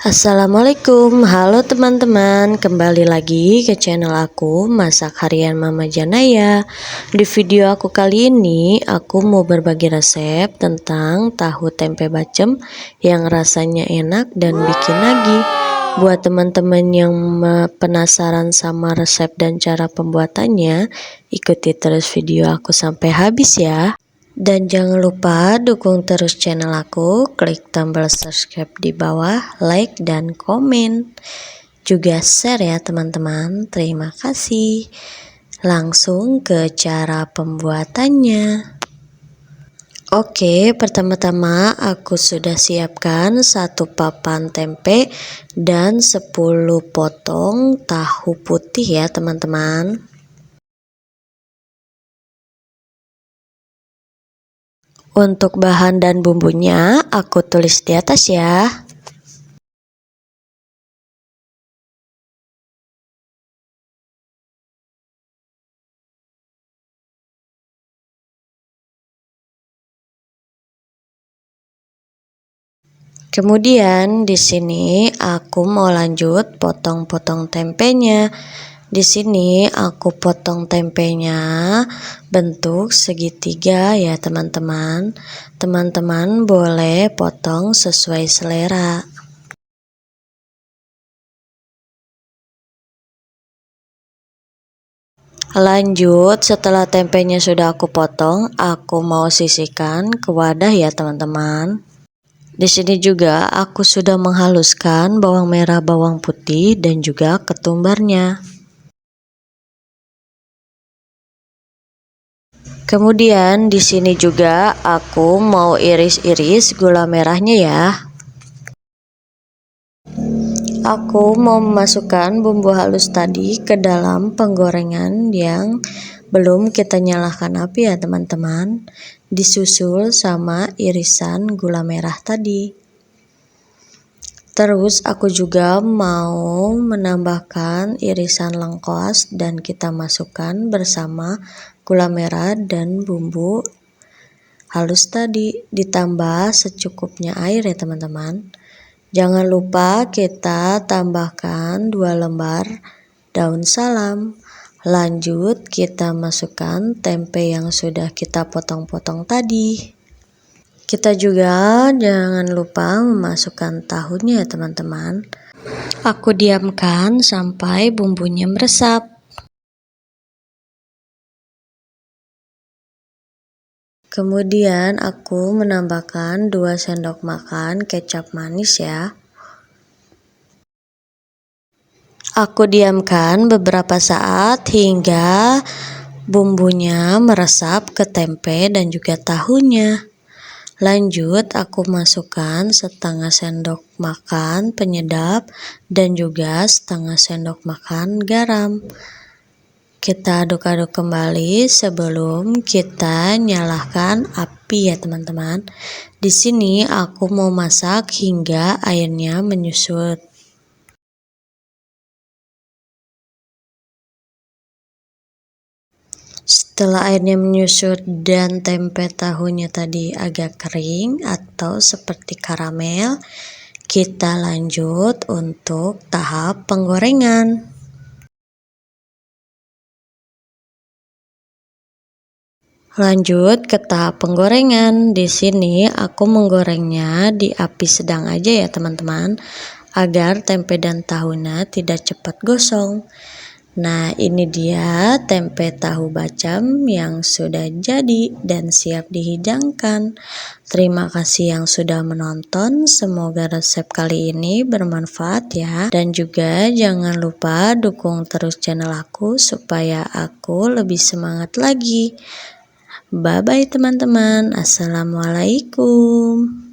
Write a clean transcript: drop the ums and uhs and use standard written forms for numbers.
Assalamualaikum, halo teman-teman, kembali lagi ke channel aku Masak Harian Mama Janaya. Di video aku kali ini aku mau berbagi resep tentang tahu tempe bacem yang rasanya enak dan bikin nagih. Buat teman-teman yang penasaran sama resep dan cara pembuatannya, ikuti terus video aku sampai habis ya. Dan jangan lupa dukung terus channel aku, klik tombol subscribe di bawah, like dan komen. Juga share ya teman-teman, terima kasih. Langsung ke cara pembuatannya. Oke, pertama-tama aku sudah siapkan 1 papan tempe dan 10 potong tahu putih ya teman-teman. Untuk bahan dan bumbunya aku tulis di atas ya. Kemudian di sini aku mau lanjut potong-potong tempenya. Di sini aku potong tempenya bentuk segitiga ya teman-teman. Teman-teman boleh potong sesuai selera. Lanjut, setelah tempenya sudah aku potong, aku mau sisihkan ke wadah ya teman-teman. Di sini juga aku sudah menghaluskan bawang merah, bawang putih dan juga ketumbarnya. Kemudian di sini juga aku mau iris-iris gula merahnya ya. Aku mau memasukkan bumbu halus tadi ke dalam penggorengan yang belum kita nyalakan api ya teman-teman. Disusul sama irisan gula merah tadi. Terus aku juga mau menambahkan irisan lengkuas dan kita masukkan bersama gula merah dan bumbu halus tadi, ditambah secukupnya air ya teman-teman. Jangan lupa kita tambahkan 2 lembar daun salam. Lanjut kita masukkan tempe yang sudah kita potong-potong tadi. Kita juga jangan lupa memasukkan tahunya ya teman-teman. Aku diamkan sampai bumbunya meresap. Kemudian aku menambahkan 2 sendok makan kecap manis ya. Aku diamkan beberapa saat hingga bumbunya meresap ke tempe dan juga tahunya. Lanjut aku masukkan setengah sendok makan penyedap dan juga setengah sendok makan garam. Kita aduk-aduk kembali sebelum kita nyalakan api ya teman-teman. Di sini aku mau masak hingga airnya menyusut. Setelah airnya menyusut dan tempe tahunya tadi agak kering atau seperti karamel, kita lanjut untuk tahap penggorengan. Lanjut ke tahap penggorengan. Di sini aku menggorengnya di api sedang aja ya teman-teman, agar tempe dan tahunya tidak cepat gosong. Nah, ini dia tempe tahu bacem yang sudah jadi dan siap dihidangkan. Terima kasih yang sudah menonton. Semoga resep kali ini bermanfaat ya. Dan juga jangan lupa dukung terus channel aku supaya aku lebih semangat lagi. Bye bye teman-teman. Assalamualaikum.